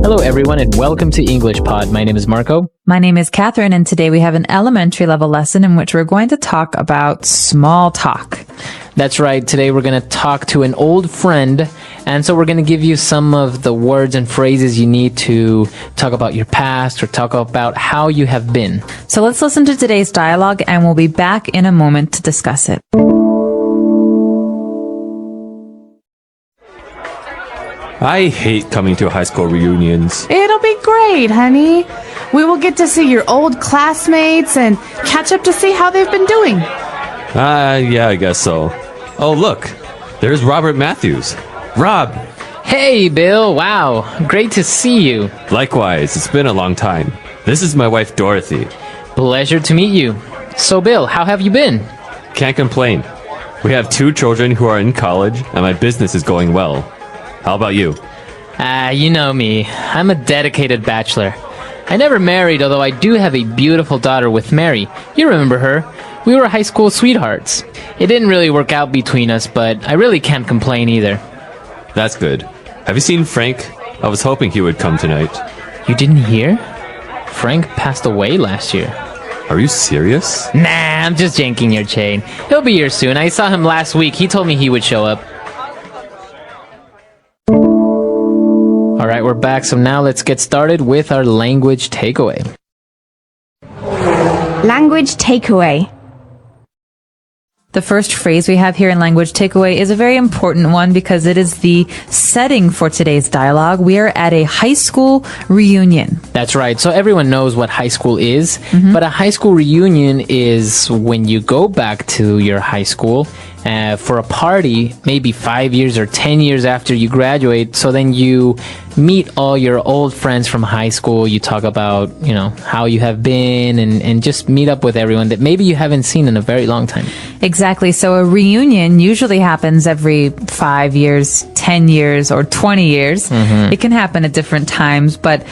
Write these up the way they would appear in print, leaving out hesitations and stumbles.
Hello, everyone, and welcome to English Pod. My name is Marco. My name is Catherine, and today we have an elementary level lesson in which we're going to talk about small talk. That's right. Today we're going to talk to an old friend, and so we're going to give you some of the words and phrases you need to talk about your past or talk about how you have been. So let's listen to today's dialogue, and we'll be back in a moment to discuss it. I hate coming to high school reunions. It'll be great, honey. We will get to see your old classmates and catch up to see how they've been doing. Yeah, I guess so. Oh, look. There's Robert Matthews. Rob! Hey, Bill. Wow. Great to see you. Likewise, it's been a long time. This is my wife, Dorothy. Pleasure to meet you. So, Bill, how have you been? Can't complain. We have 2 children who are in college, and my business is going well. How about you? You know me. I'm a dedicated bachelor. I never married, although I do have a beautiful daughter with Mary. You remember her. We were high school sweethearts. It didn't really work out between us, but I really can't complain either. That's good. Have you seen Frank? I was hoping he would come tonight. You didn't hear? Frank passed away last year. Are you serious? Nah, I'm just janking your chain. He'll be here soon. I saw him last week. He told me he would show up. All right, we're back. So now let's get started with our language takeaway. Language takeaway. The first phrase we have here in language takeaway is a very important one because it is the setting for today's dialogue. We are at a high school reunion. That's right. So everyone knows what high school is, but a high school reunion is when you go back to your high school for a party, maybe 5 years or 10 years after you graduate. So then you meet all your old friends from high school. You talk about, how you have been and just meet up with everyone that maybe you haven't seen in a very long time. Exactly. So a reunion usually happens every 5 years, 10 years, or 20 years. It can happen at different times, but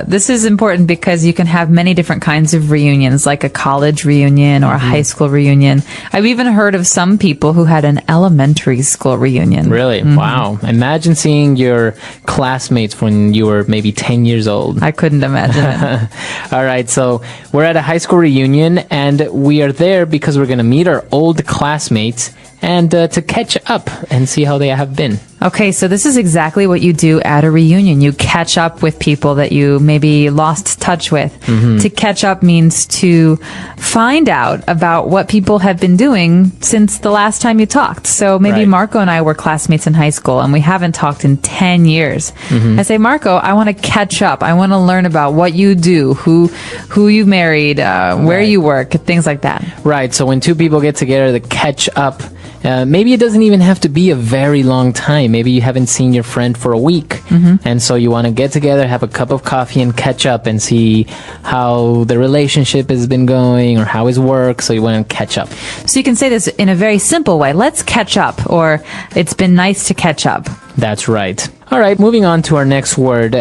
this is important because you can have many different kinds of reunions, like a college reunion or a high school reunion. I've even heard of some people who had an elementary school reunion. Really? Wow. Imagine seeing your classmates when you were maybe 10 years old. I couldn't imagine it. All right, so we're at a high school reunion, and we are there because we're going to meet our old classmates and to catch up and see how they have been. Okay, so this is exactly what you do at a reunion. You catch up with people that you maybe lost touch with. To catch up means to find out about what people have been doing since the last time you talked. So maybe Right. Marco and I were classmates in high school and we haven't talked in 10 years. I say, Marco, I want to catch up. I want to learn about what you do, who you married, where Right. you work, things like that. Right, so when 2 people get together to catch up, maybe it doesn't even have to be a very long time. Maybe you haven't seen your friend for a week, and so you want to get together, have a cup of coffee, and catch up and see how the relationship has been going or how his work, so you want to catch up. So you can say this in a very simple way. Let's catch up, or it's been nice to catch up. That's right. All right, moving on to our next word.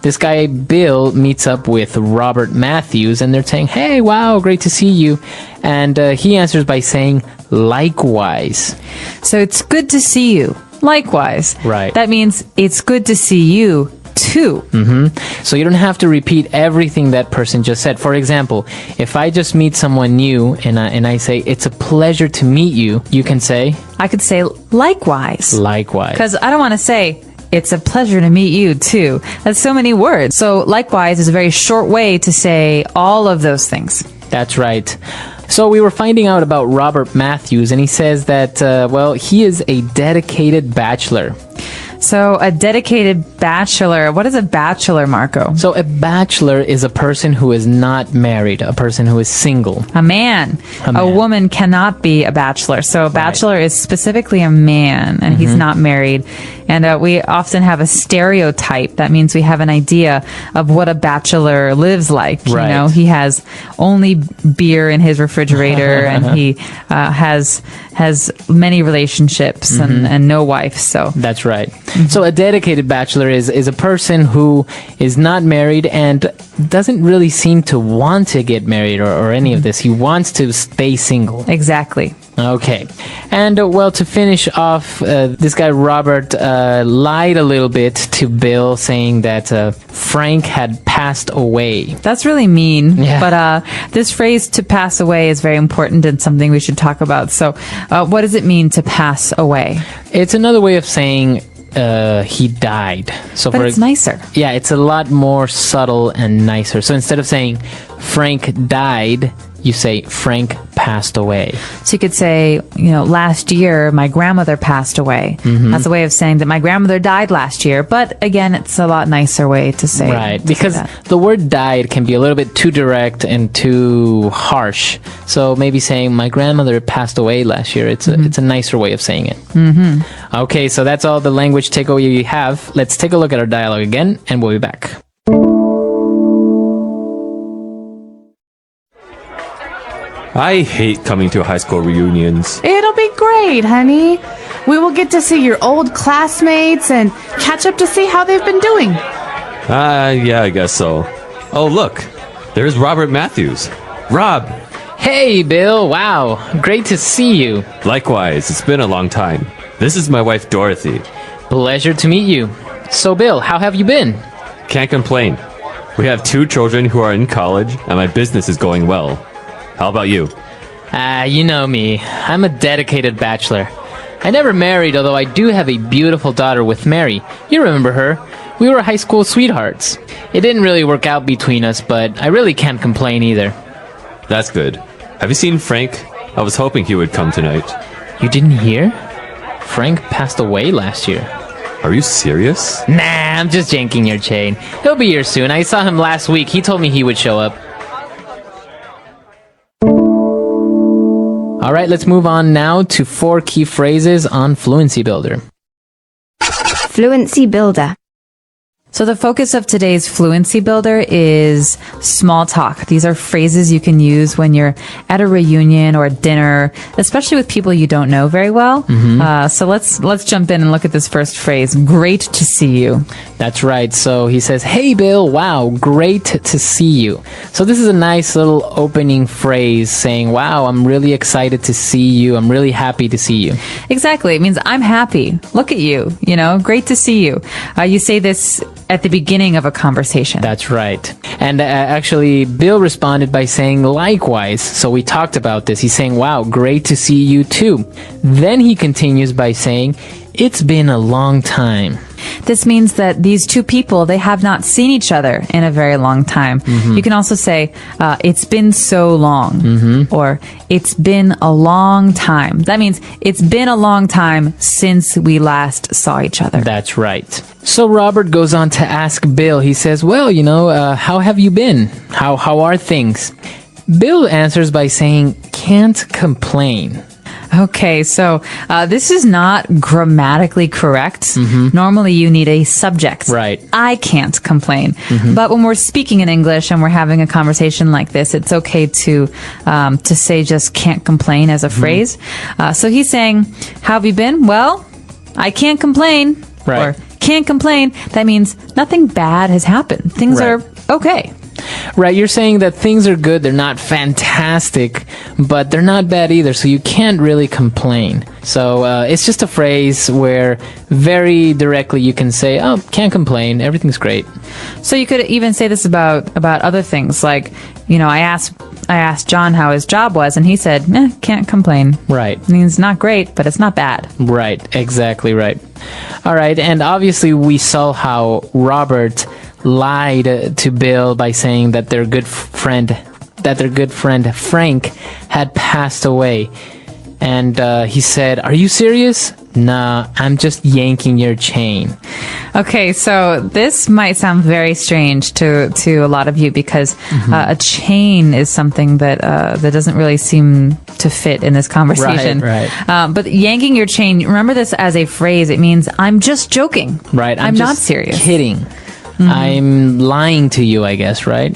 This guy, Bill, meets up with Robert Matthews, and they're saying, hey, wow, great to see you. And he answers by saying, likewise. So it's good to see you. Likewise. Right. That means it's good to see you too. So you don't have to repeat everything that person just said. For example, if I just meet someone new and I say, it's a pleasure to meet you, you can say, I could say likewise. likewise. Because I don't want to say, it's a pleasure to meet you too. That's so many words. So likewise is a very short way to say all of those things. That's right. So we were finding out about Robert Matthews, and he says that, he is a dedicated bachelor. So a dedicated bachelor. What is a bachelor, Marco? So a bachelor is a person who is not married, a person who is single. A man. A woman cannot be a bachelor. So a bachelor is specifically a man, and he's not married. And we often have a stereotype. That means we have an idea of what a bachelor lives like. Right. You know, he has only beer in his refrigerator, and he has many relationships and no wife. So That's right. So a dedicated bachelor is a person who is not married and doesn't really seem to want to get married or any of this. He wants to stay single. exactly. Okay. And, well, to finish off, this guy Robert lied a little bit to Bill, saying that Frank had passed away. That's really mean. Yeah. But this phrase "to pass away" is very important and something we should talk about. So, what does it mean to pass away? It's another way of saying he died. So But it's nicer. Yeah, it's a lot more subtle and nicer. So instead of saying Frank died, you say Frank passed away. So you could say, last year my grandmother passed away. That's a way of saying that my grandmother died last year. But again, it's a lot nicer way to say. Right, to because say that. the word died can be a little bit too direct and too harsh. So maybe saying my grandmother passed away last year, it's a nicer way of saying it. Okay, so that's all the language takeaway you have. Let's take a look at our dialogue again, and we'll be back. I hate coming to high school reunions. It'll be great, honey. We will get to see your old classmates and catch up to see how they've been doing. Yeah, I guess so. Oh, look. There's Robert Matthews. Rob! Hey, Bill. Wow, great to see you. Likewise, it's been a long time. This is my wife, Dorothy. Pleasure to meet you. So, Bill, how have you been? Can't complain. We have 2 children who are in college, and my business is going well. How about you? You know me. I'm a dedicated bachelor. I never married, although I do have a beautiful daughter with Mary. You remember her. We were high school sweethearts. It didn't really work out between us, but I really can't complain either. That's good. Have you seen Frank? I was hoping he would come tonight. You didn't hear? Frank passed away last year. Are you serious? Nah, I'm just janking your chain. He'll be here soon. I saw him last week. He told me he would show up. All right, let's move on now to 4 key phrases on Fluency Builder. Fluency Builder. So the focus of today's Fluency Builder is small talk. These are phrases you can use when you're at a reunion or a dinner, especially with people you don't know very well. So let's jump in and look at this first phrase. Great to see you. That's right. So he says, "Hey, Bill, wow, great to see you." So this is a nice little opening phrase saying, wow, I'm really excited to see you. I'm really happy to see you. Exactly. It means I'm happy. Look at you. Great to see you. You say this at the beginning of a conversation. That's right. And actually, Bill responded by saying likewise. So we talked about this. He's saying, wow, great to see you too. Then he continues by saying, it's been a long time. This means that these 2 people, they have not seen each other in a very long time. You can also say, it's been so long, or it's been a long time. That means it's been a long time since we last saw each other. That's right. So Robert goes on to ask Bill, he says, well, how have you been? How are things? Bill answers by saying, can't complain. Okay, so this is not grammatically correct. Normally you need a subject. Right. I can't complain. But when we're speaking in English and we're having a conversation like this, it's okay to say just can't complain as a phrase. So he's saying, how have you been? Well, I can't complain. Right. Or can't complain. That means nothing bad has happened. Things Right. are okay. Right, you're saying that things are good, they're not fantastic, but they're not bad either, so you can't really complain. So it's just a phrase where very directly you can say, oh, can't complain, everything's great. So you could even say this about other things, like, I asked John how his job was, and he said, can't complain. Right. It means not great, but it's not bad. Right, exactly right. All right, and obviously we saw how Robert lied to Bill by saying that their good friend Frank had passed away. And he said, are you serious? Nah, I'm just yanking your chain. Okay, so this might sound very strange to a lot of you because a chain is something that doesn't really seem to fit in this conversation. Right. But yanking your chain, remember this as a phrase. It means I'm just joking. Right. I'm just not serious. Kidding. I'm lying to you, I guess, right?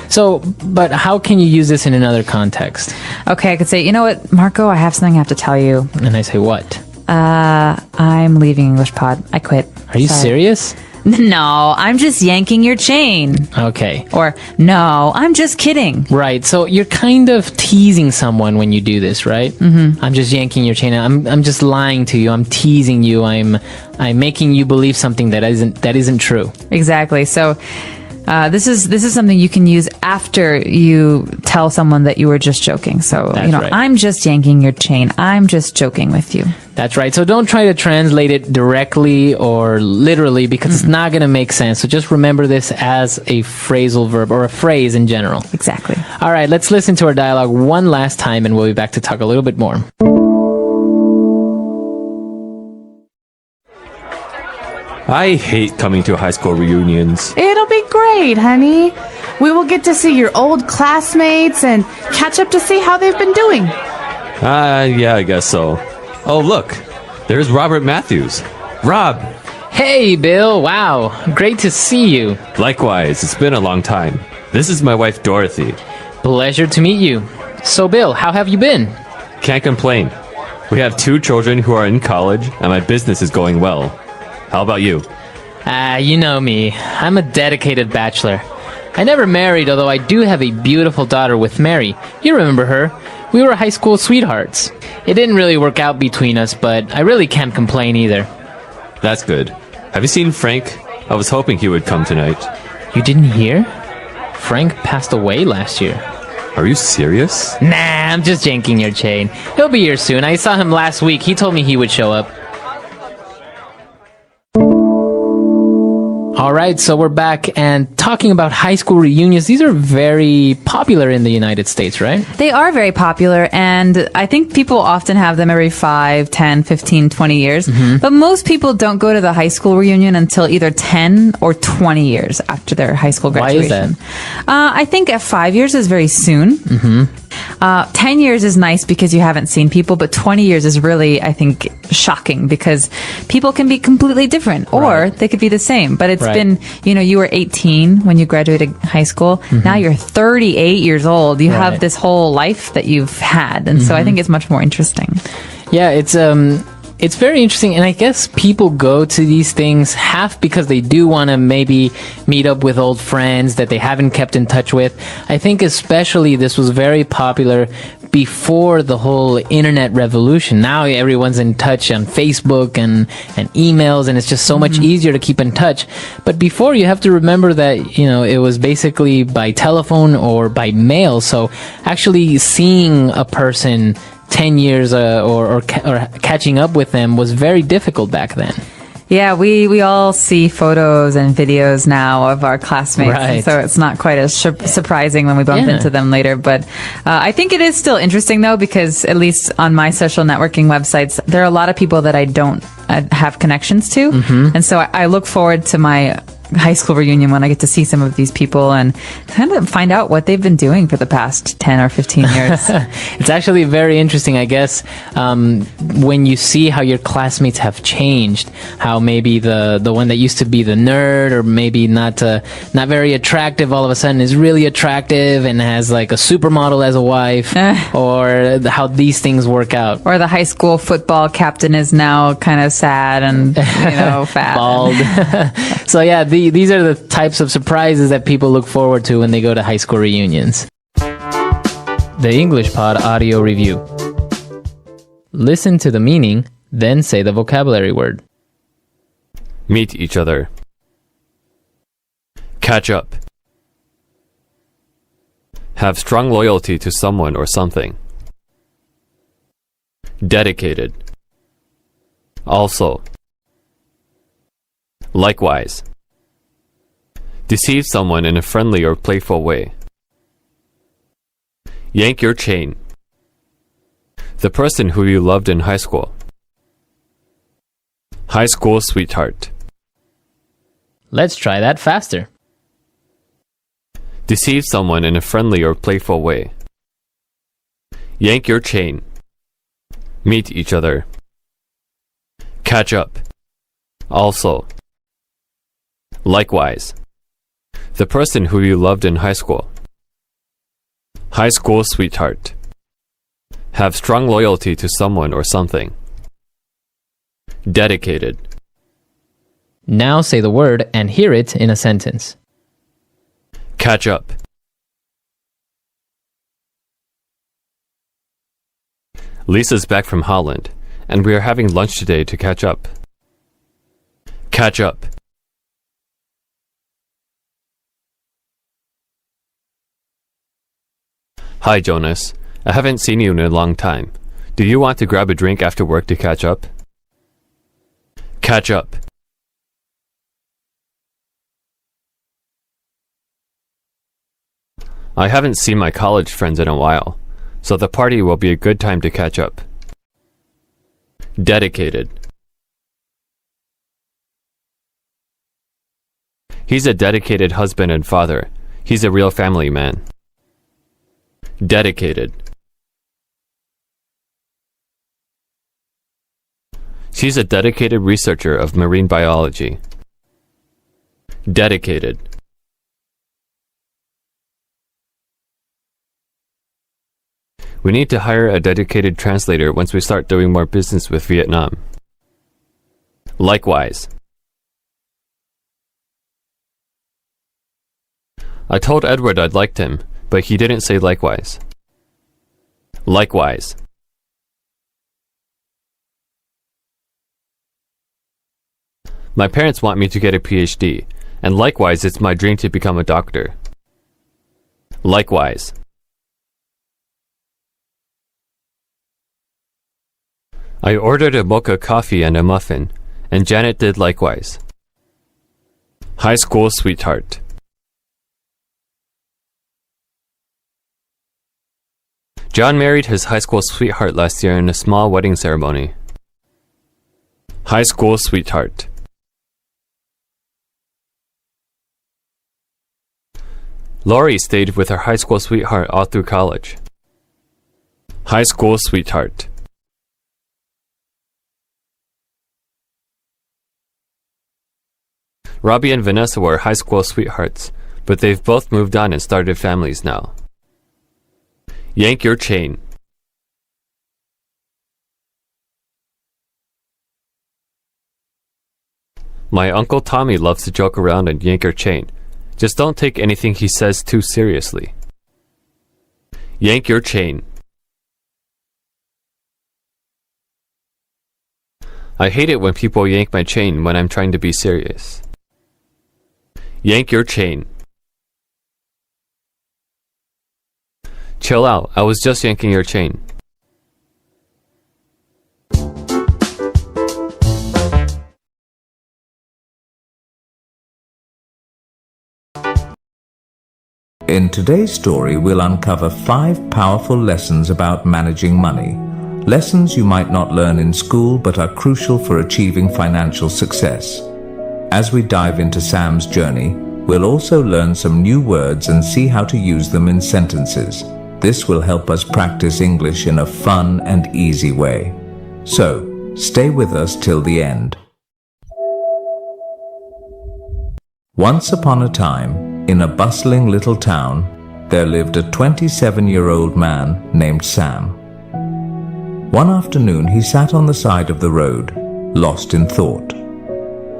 So, but how can you use this in another context? Okay, I could say, you know what, Marco, I have something I have to tell you. And I say, what? I'm leaving English Pod. I quit. Are you Sorry. serious? No, I'm just yanking your chain. Okay. Or, no, I'm just kidding. Right. So you're kind of teasing someone when you do this, right? I'm just yanking your chain. I'm just lying to you. I'm teasing you. I'm making you believe something that isn't true. Exactly. So this is something you can use after you tell someone that you were just joking. So, That's right. I'm just yanking your chain. I'm just joking with you. That's right. So don't try to translate it directly or literally because it's not going to make sense. So just remember this as a phrasal verb or a phrase in general. Exactly. All right, let's listen to our dialogue one last time and we'll be back to talk a little bit more. I hate coming to high school reunions. It'll be great, honey. We will get to see your old classmates and catch up to see how they've been doing. Yeah, I guess so. Oh, look. There's Robert Matthews. Rob! Hey, Bill. Wow. Great to see you. Likewise, it's been a long time. This is my wife, Dorothy. Pleasure to meet you. So, Bill, how have you been? Can't complain. We have 2 children who are in college, and my business is going well. How about you? You know me. I'm a dedicated bachelor. I never married, although I do have a beautiful daughter with Mary. You remember her. We were high school sweethearts. It didn't really work out between us, but I really can't complain either. That's good. Have you seen Frank? I was hoping he would come tonight. You didn't hear? Frank passed away last year. Are you serious? Nah, I'm just janking your chain. He'll be here soon. I saw him last week. He told me he would show up. All right, so we're back and talking about high school reunions. These are very popular in the United States, right? They are very popular, and I think people often have them every 5, 10, 15, 20 years. But most people don't go to the high school reunion until either 10 or 20 years after their high school graduation. Why is that? I think at 5 years is very soon. 10 years is nice because you haven't seen people, but 20 years is really, I think, shocking because people can be completely different or Right. they could be the same. But it's Right. been, you were 18 when you graduated high school. Now you're 38 years old. You have Right. this whole life that you've had. And so I think it's much more interesting. Yeah, it's very interesting, and I guess people go to these things half because they do want to maybe meet up with old friends that they haven't kept in touch with. I think especially this was very popular before the whole internet revolution. Now everyone's in touch on Facebook and emails, and it's just so much easier to keep in touch. But before, you have to remember that, it was basically by telephone or by mail. So actually seeing a person 10 years or catching up with them was very difficult back then. Yeah, we all see photos and videos now of our classmates, Right. and so it's not quite as surprising when we bump Yeah. into them later. But I think it is still interesting, though, because at least on my social networking websites, there are a lot of people that I don't have connections to. And so I look forward to my high school reunion when I get to see some of these people and kind of find out what they've been doing for the past 10 or 15 years. It's actually very interesting, I guess, when you see how your classmates have changed, how maybe the one that used to be the nerd or maybe not very attractive all of a sudden is really attractive and has like a supermodel as a wife, or how these things work out. Or the high school football captain is now kind of sad and, fat. Bald. So yeah, these are the types of surprises that people look forward to when they go to high school reunions. The English Pod Audio Review. Listen to the meaning, then say the vocabulary word. Meet each other. Catch up. Have strong loyalty to someone or something. Dedicated. Also. Likewise. Deceive someone in a friendly or playful way. Yank your chain. The person who you loved in high school. High school sweetheart. Let's try that faster. Deceive someone in a friendly or playful way. Yank your chain. Meet each other. Catch up. Also. Likewise. The person who you loved in high school. High school sweetheart. Have strong loyalty to someone or something. Dedicated. Now say the word and hear it in a sentence. Catch up. Lisa's back from Holland, and we are having lunch today to catch up. Catch up. Hi, Jonas. I haven't seen you in a long time. Do you want to grab a drink after work to catch up? Catch up. I haven't seen my college friends in a while, so the party will be a good time to catch up. Dedicated. He's a dedicated husband and father. He's a real family man. Dedicated. She's a dedicated researcher of marine biology. Dedicated. We need to hire a dedicated translator once we start doing more business with Vietnam. Likewise. I told Edward I'd liked him, but he didn't say likewise. Likewise. My parents want me to get a PhD, and likewise it's my dream to become a doctor. Likewise. I ordered a mocha coffee and a muffin, and Janet did likewise. High school sweetheart. John married his high school sweetheart last year in a small wedding ceremony. High school sweetheart. Laurie stayed with her high school sweetheart all through college. High school sweetheart. Robbie and Vanessa were high school sweethearts, but they've both moved on and started families now. Yank your chain. My Uncle Tommy loves to joke around and yank your chain. Just don't take anything he says too seriously. Yank your chain. I hate it when people yank my chain when I'm trying to be serious. Yank your chain. Chill out, I was just yanking your chain. In today's story, we'll uncover 5 powerful lessons about managing money. Lessons you might not learn in school but are crucial for achieving financial success. As we dive into Sam's journey, we'll also learn some new words and see how to use them in sentences. This will help us practice English in a fun and easy way. So, stay with us till the end. Once upon a time, in a bustling little town, there lived a 27-year-old man named Sam. One afternoon, he sat on the side of the road, lost in thought.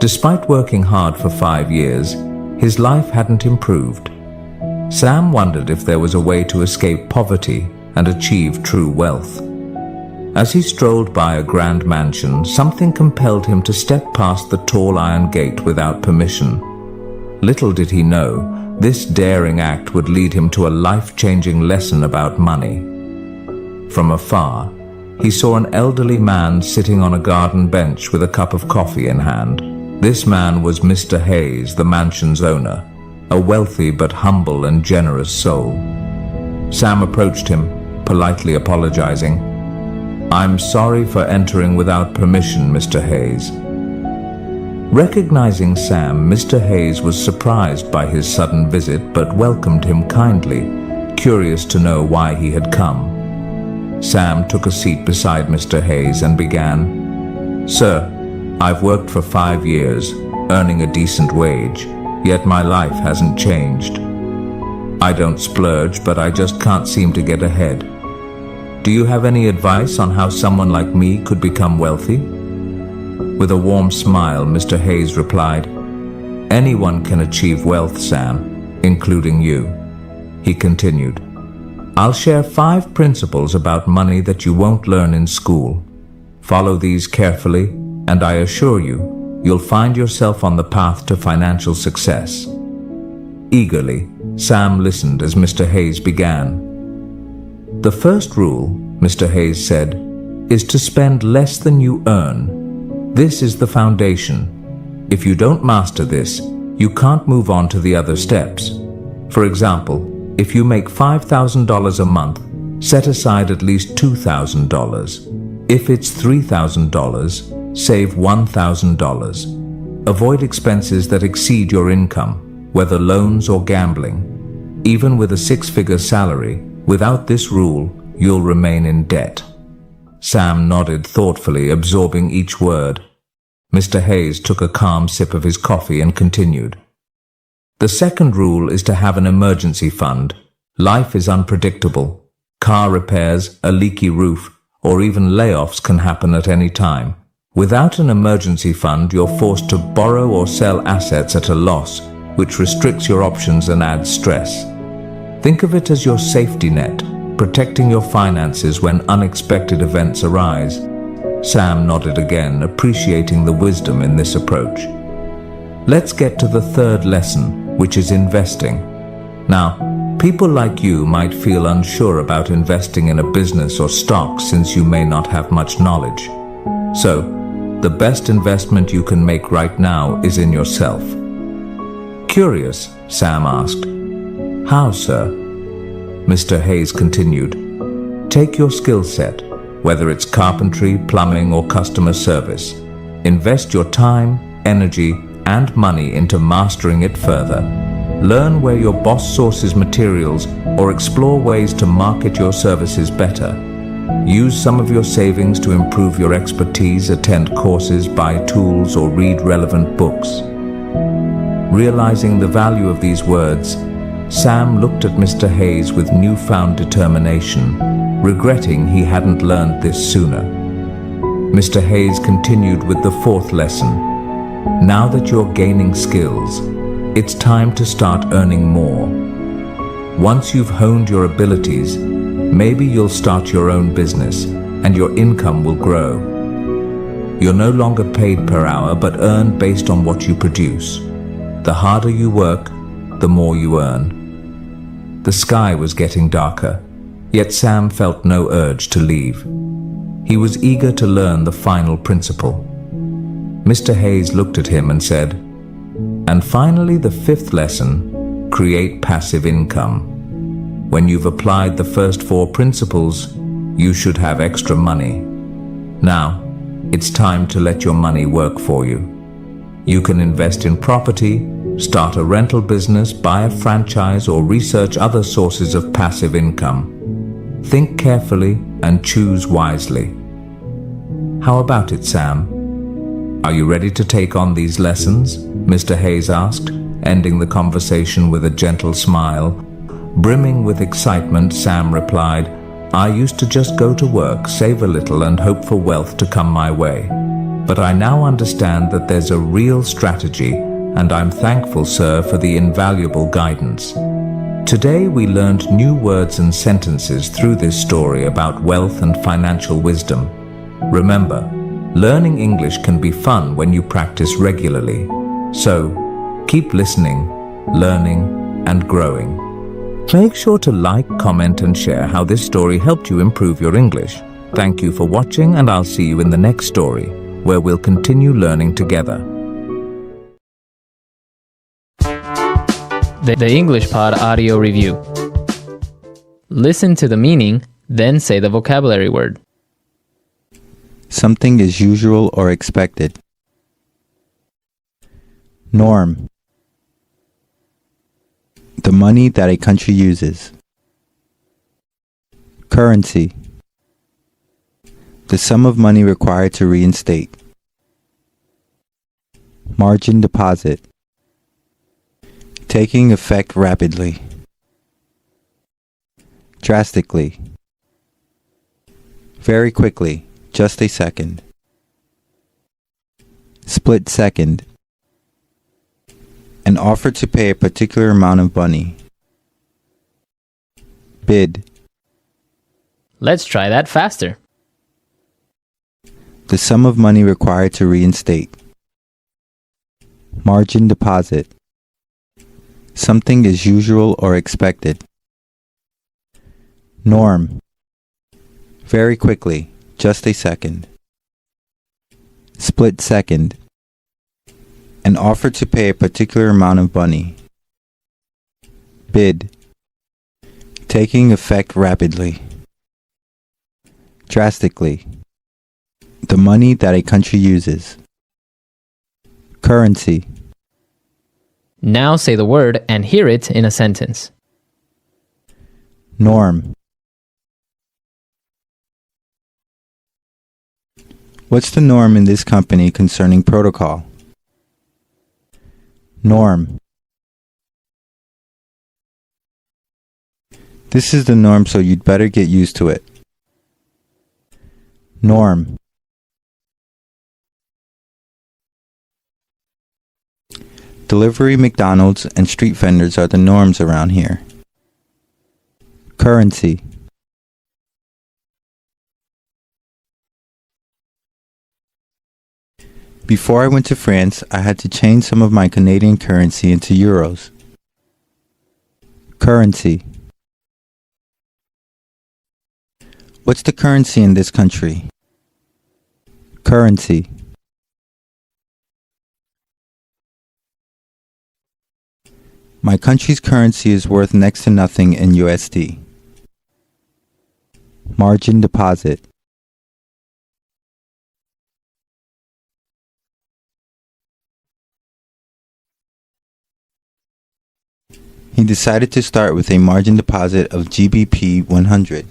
Despite working hard for 5 years, his life hadn't improved. Sam wondered if there was a way to escape poverty and achieve true wealth. As he strolled by a grand mansion, something compelled him to step past the tall iron gate without permission. Little did he know, this daring act would lead him to a life-changing lesson about money. From afar, he saw an elderly man sitting on a garden bench with a cup of coffee in hand. This man was Mr. Hayes, the mansion's owner, a wealthy but humble and generous soul. Sam approached him, politely apologizing. "I'm sorry for entering without permission, Mr. Hayes." Recognizing Sam, Mr. Hayes was surprised by his sudden visit but welcomed him kindly, curious to know why he had come. Sam took a seat beside Mr. Hayes and began, "Sir, I've worked for 5 years, earning a decent wage, yet my life hasn't changed. I don't splurge, but I just can't seem to get ahead. Do you have any advice on how someone like me could become wealthy?" With a warm smile, Mr. Hayes replied, "Anyone can achieve wealth, Sam, including you." He continued, "I'll share 5 principles about money that you won't learn in school. Follow these carefully, and I assure you, you'll find yourself on the path to financial success." Eagerly, Sam listened as Mr. Hayes began. "The first rule," Mr. Hayes said, "is to spend less than you earn. This is the foundation. If you don't master this, you can't move on to the other steps. For example, if you make $5,000 a month, set aside at least $2,000. If it's $3,000, save $1,000. Avoid expenses that exceed your income, whether loans or gambling. Even with a 6-figure salary, without this rule, you'll remain in debt." Sam nodded thoughtfully, absorbing each word. Mr. Hayes took a calm sip of his coffee and continued. "The second rule is to have an emergency fund. Life is unpredictable. Car repairs, a leaky roof, or even layoffs can happen at any time. Without an emergency fund, you're forced to borrow or sell assets at a loss, which restricts your options and adds stress. Think of it as your safety net, protecting your finances when unexpected events arise." Sam nodded again, appreciating the wisdom in this approach. "Let's get to the third lesson, which is investing. Now, people like you might feel unsure about investing in a business or stock since you may not have much knowledge. So, the best investment you can make right now is in yourself." "Curious?" Sam asked. "How, sir?" Mr. Hayes continued, "Take your skill set, whether it's carpentry, plumbing, or customer service. Invest your time, energy, and money into mastering it further. Learn where your boss sources materials or explore ways to market your services better. Use some of your savings to improve your expertise, attend courses, buy tools, or read relevant books." Realizing the value of these words, Sam looked at Mr. Hayes with newfound determination, regretting he hadn't learned this sooner. Mr. Hayes continued with the 4th lesson. "Now that you're gaining skills, it's time to start earning more. Once you've honed your abilities, maybe you'll start your own business and your income will grow. You're no longer paid per hour but earn based on what you produce. The harder you work, the more you earn." The sky was getting darker, yet Sam felt no urge to leave. He was eager to learn the final principle. Mr. Hayes looked at him and said, "And finally, the 5th lesson, create passive income. When you've applied the first 4 principles, you should have extra money. Now, it's time to let your money work for you. You can invest in property, start a rental business, buy a franchise, or research other sources of passive income. Think carefully and choose wisely." "How about it, Sam? Are you ready to take on these lessons?" Mr. Hayes asked, ending the conversation with a gentle smile. Brimming with excitement, Sam replied, "I used to just go to work, save a little, and hope for wealth to come my way. But I now understand that there's a real strategy, and I'm thankful, sir, for the invaluable guidance." Today we learned new words and sentences through this story about wealth and financial wisdom. Remember, learning English can be fun when you practice regularly. So, keep listening, learning, and growing. Make sure to like, comment, and share how this story helped you improve your English. Thank you for watching, and I'll see you in the next story, where we'll continue learning together. The English Pod Audio Review. Listen to the meaning, then say the vocabulary word. Something is usual or expected. Norm. The money that a country uses. Currency. The sum of money required to reinstate. Margin deposit. Taking effect rapidly. Drastically. Very quickly, just a second. Split second. An offer to pay a particular amount of money. Bid. Let's try that faster. The sum of money required to reinstate. Margin deposit. Something is usual or expected. Norm. Very quickly, just a second. Split second. An offer to pay a particular amount of money. Bid. Taking effect rapidly. Drastically. The money that a country uses. Currency. Now say the word and hear it in a sentence. Norm. What's the norm in this company concerning protocol? Norm. This is the norm, so you'd better get used to it. Norm. Delivery, McDonald's, and street vendors are the norms around here. Currency. Before I went to France, I had to change some of my Canadian currency into euros. Currency. What's the currency in this country? Currency. My country's currency is worth next to nothing in USD. Margin deposit. He decided to start with a margin deposit of GBP 100.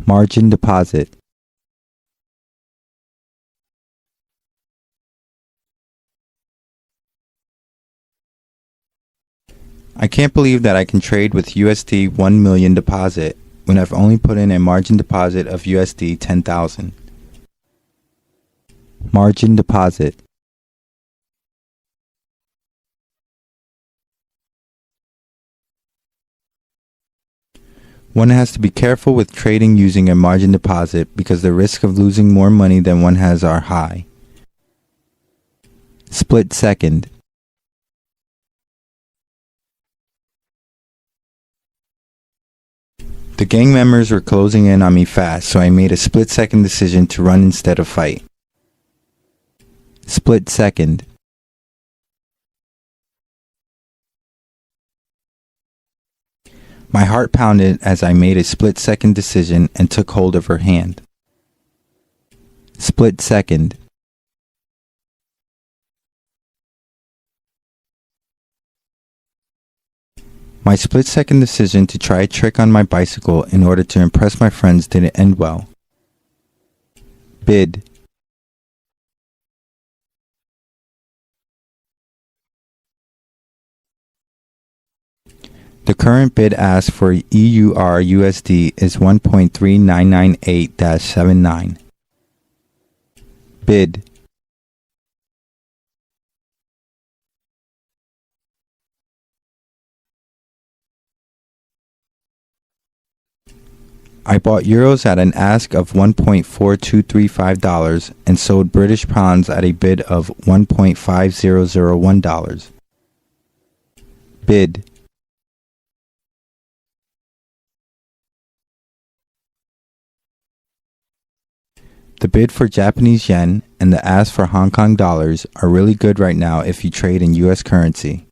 Margin deposit. I can't believe that I can trade with USD 1 million deposit when I've only put in a margin deposit of USD 10,000. Margin deposit. One has to be careful with trading using a margin deposit because the risk of losing more money than one has are high. Split second. The gang members were closing in on me fast, so I made a split-second decision to run instead of fight. Split second. My heart pounded as I made a split-second decision and took hold of her hand. Split second. My split-second decision to try a trick on my bicycle in order to impress my friends didn't end well. Bid. The current bid ask for EUR USD is 1.3998-79. Bid. I bought euros at an ask of $1.4235 and sold British pounds at a bid of $1.5001. Bid. The bid for Japanese yen and the ask for Hong Kong dollars are really good right now if you trade in US currency.